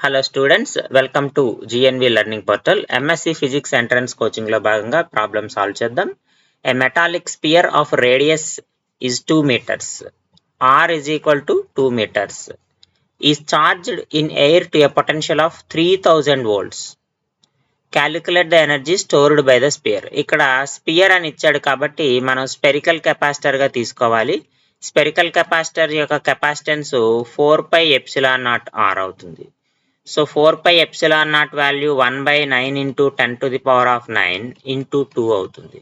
Hello students, welcome to GNV learning portal. MSc physics entrance coaching లో భాగంగా problem solve చేద్దాం. A metallic sphere of radius is 2 meters, r is equal to 2 meters, is charged in air to a potential of 3000 volts. Calculate the energy stored by the sphere. ఇక్కడ spear అని ఇచ్చాడు కాబట్టి మనం spherical capacitor గా తీసుకోవాలి. Spherical capacitor యొక్క capacitance 4πε0r అవుతుంది. So 4πε0 value 1/9 into 10 to the power of 9 into 2 అవుతుంది.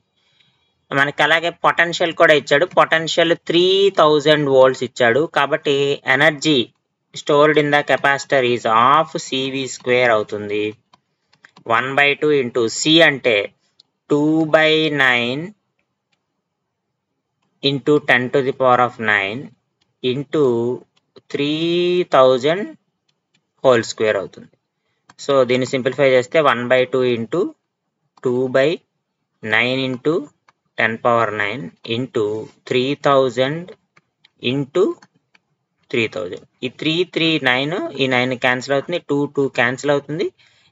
మనకి అలాగే పొటెన్షియల్ కూడా ఇచ్చాడు. పొటెన్షియల్ 3000 volts ఇచ్చాడు కాబట్టి energy stored in the capacitor is half CV square అవుతుంది. 1/2 into సి అంటే 2/9 into 10 to the power of 9 into 3000 whole square అవుతుంది. సో దీన్ని సింప్లిఫై చేస్తే 1/2 into 2/9 into 10 power 9 into 3000 into 3000. ఈ 339 ఈ 9 క్యాన్సిల్ అవుతుంది, 2 క్యాన్సిల్ అవుతుంది.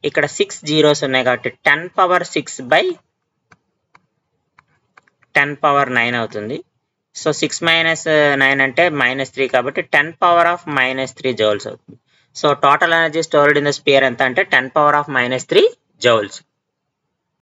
ఇక్కడ 6 zeros ఉన్నాయి కాబట్టి 10 power 6 by 10 power 9 అవుతుంది. సో 6 minus 9 అంటే -3 కాబట్టి 10 power of -3 joules అవుతుంది. So total energy stored in the spear ఎంత అంటే 10 power of -3 joules.